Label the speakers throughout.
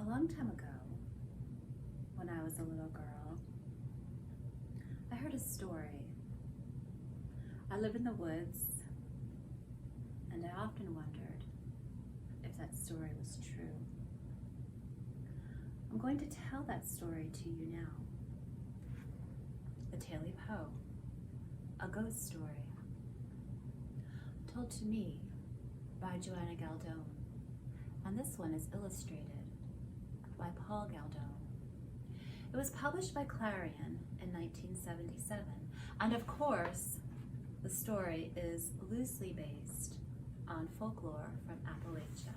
Speaker 1: A long time ago, when I was a little girl, I heard a story. I live in the woods, and I often wondered if that story was true. I'm going to tell that story to you now. The Tailypo, a ghost story, told to me by Joanna Galdone, and this one is illustrated by Paul Galdone. It was published by Clarion in 1977, and of course, the story is loosely based on folklore from Appalachia.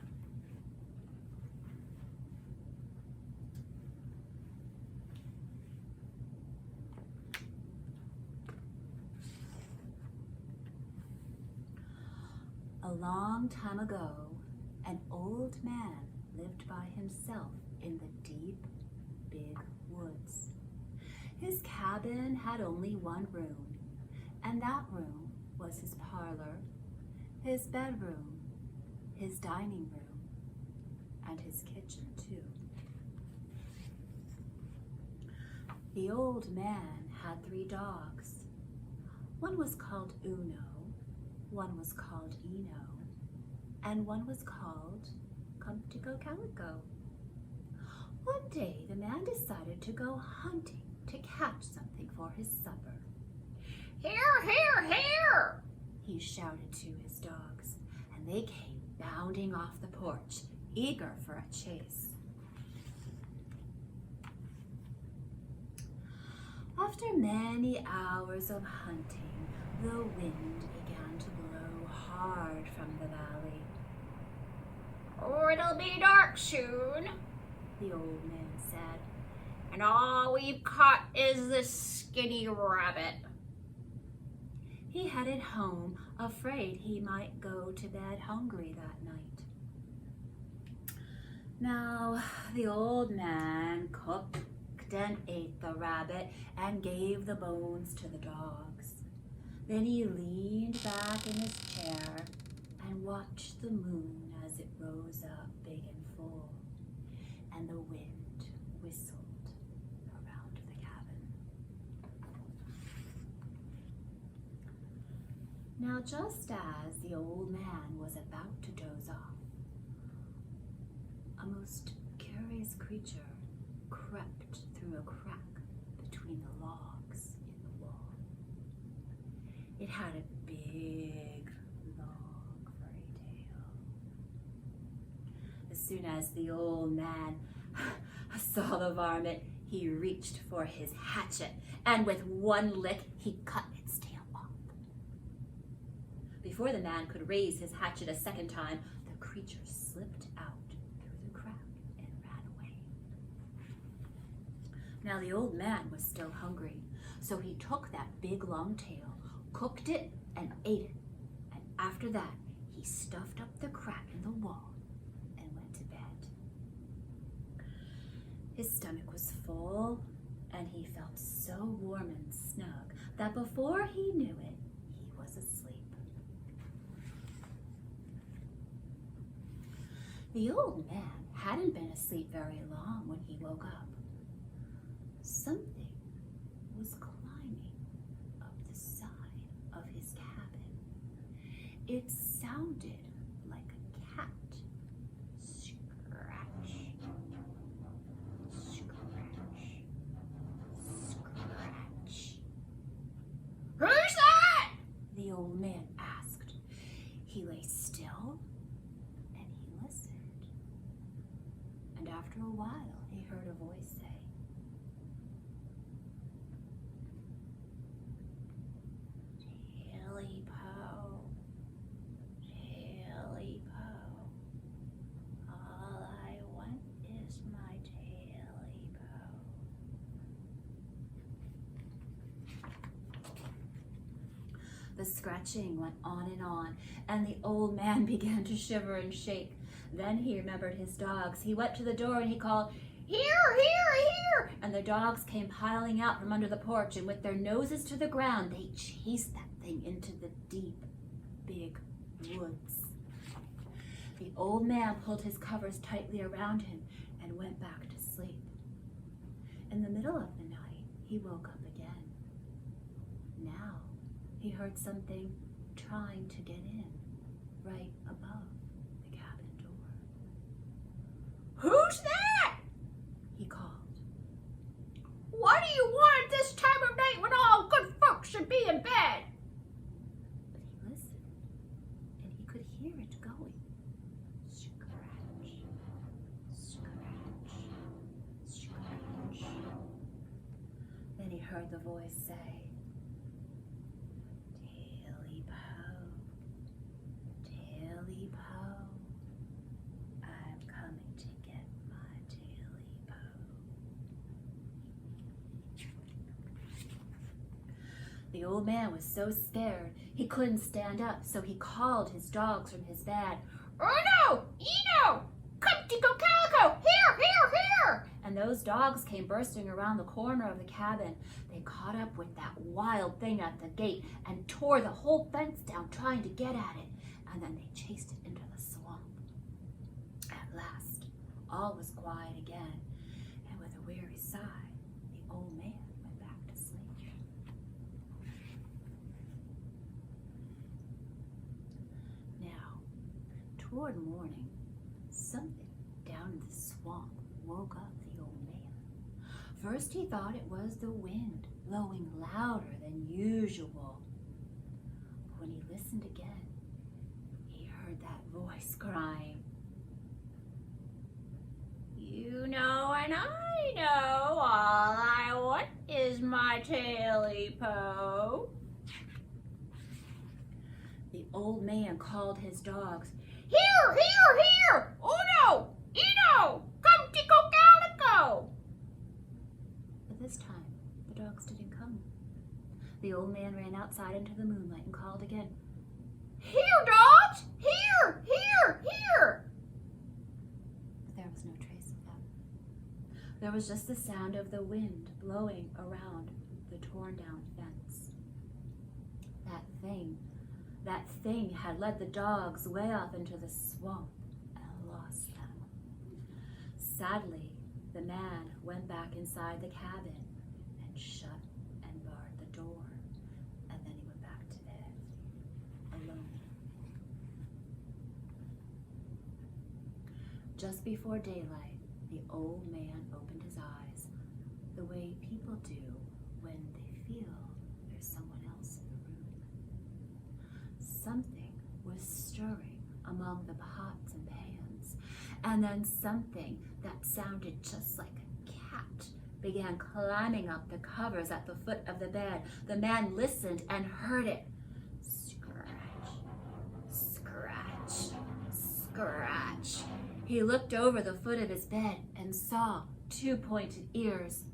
Speaker 1: A long time ago, an old man lived by himself in the deep, big woods. His cabin had only one room, and that room was his parlor, his bedroom, his dining room, and his kitchen too. The old man had 3 dogs. One was called Uno, one was called Eno, and one was called Comtico Calico. One day, the man decided to go hunting to catch something for his supper. "Here, here, here!" he shouted to his dogs, and they came bounding off the porch, eager for a chase. After many hours of hunting, the wind began to blow hard from the valley. "Oh, it'll be dark soon," the old man said, "and all we've caught is this skinny rabbit." He headed home, afraid he might go to bed hungry that night. Now, the old man cooked and ate the rabbit and gave the bones to the dogs. Then he leaned back in his chair and watched the moon as it rose up big and full, and the wind whistled around the cabin. Now, just as the old man was about to doze off, a most curious creature crept through a crack between the logs in the wall. It had a big, long, furry tail. As soon as the old man saw the varmint, he reached for his hatchet, and with one lick, he cut its tail off. Before the man could raise his hatchet a second time, the creature slipped out through the crack and ran away. Now the old man was still hungry, so he took that big long tail, cooked it, and ate it. And after that, he stuffed up the crack in the wall and went to bed. His stomach was full, and he felt so warm and snug that before he knew it, he was asleep. The old man hadn't been asleep very long when he woke up. Something was climbing up the side of his cabin. It sounded like a cat. Scratch, scratch, scratch. "Who's that?" the old man asked. He lay still and he listened. And after a while, he heard a voice say, "Tailypo, Tailypo, all I want is my Tailypo." The scratching went on, and the old man began to shiver and shake. Then he remembered his dogs. He went to the door and he called, "Here, here, here!" And the dogs came piling out from under the porch, and with their noses to the ground, they chased that thing into the deep, big woods. The old man pulled his covers tightly around him, and went back to sleep. In the middle of the night, he woke up again. Now, he heard something trying to get in, right above the cabin door.
Speaker 2: "Who's that?"
Speaker 1: He called.
Speaker 2: "What do you want at this time of night when all good folks should be in bed?"
Speaker 1: But he listened, and he could hear it going. Scratch, scratch, scratch. Then he heard the voice say, "Tailypo, Tailypo, I'm coming to get my Tailypo." The old man was so scared he couldn't stand up, so he called his dogs from his bed.
Speaker 2: "Uno! Eno! Come to go calico! Here, here, here!"
Speaker 1: And those dogs came bursting around the corner of the cabin. They caught up with that wild thing at the gate and tore the whole fence down trying to get at it. And then they chased it into the swamp. At last, all was quiet again. And with a weary sigh, the old man went back to sleep. Now, toward morning, something down in the swamp woke up the old man. First he thought it was the wind blowing louder than usual. But when he listened again, he heard that voice crying,
Speaker 2: "You know and I know, all I want is my Tailypo."
Speaker 1: The old man called his dogs.
Speaker 2: "Here, here, here! Uno! Eno! Come to go calico!"
Speaker 1: But this time, the dogs didn't come. The old man ran outside into the moonlight and called again.
Speaker 2: "Here, dogs! Here, here, here!"
Speaker 1: But there was no trace of them. There was just the sound of the wind blowing around the torn down fence. That thing had led the dogs way off into the swamp and lost them. Sadly, the man went back inside the cabin and shut and barred the door, and then he went back to bed, alone. Just before daylight, the old man opened his eyes, the way people do when they feel there's someone else in the room. Something was stirring among the pots and pans, and then something that sounded just like a cat began climbing up the covers at the foot of the bed. The man listened and heard it. Scratch, scratch, scratch. He looked over the foot of his bed and saw two pointed ears.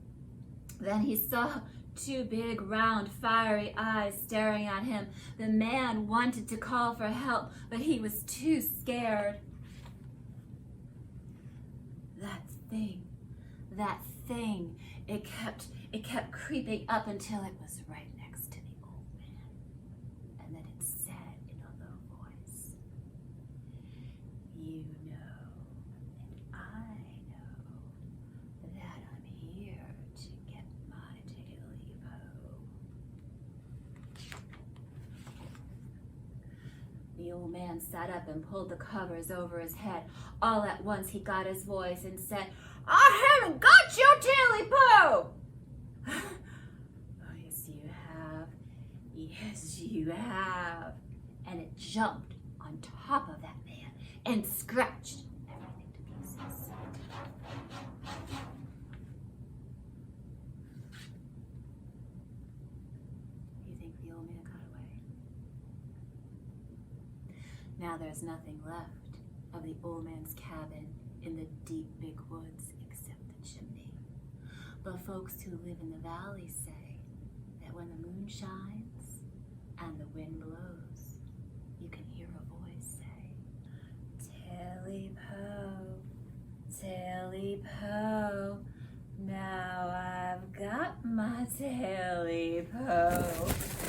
Speaker 1: Then he saw two big, round, fiery eyes staring at him. The man wanted to call for help, but he was too scared. That thing, it kept creeping up until it was right next to the old man. And then it said in a low voice, "You know, and I know that I'm here to get my Tailypo." The old man sat up and pulled the covers over his head. All at once he got his voice and said, "I haven't got your Tailypo!" "Oh, yes, you have. Yes, you have." And it jumped on top of that man and scratched everything to pieces. You think the old man got away? Now there's nothing left of the old man's cabin in the deep big woods except the chimney. But folks who live in the valley say that when the moon shines and the wind blows, you can hear a voice say, "Tailypo, Tailypo, now I've got my Tailypo."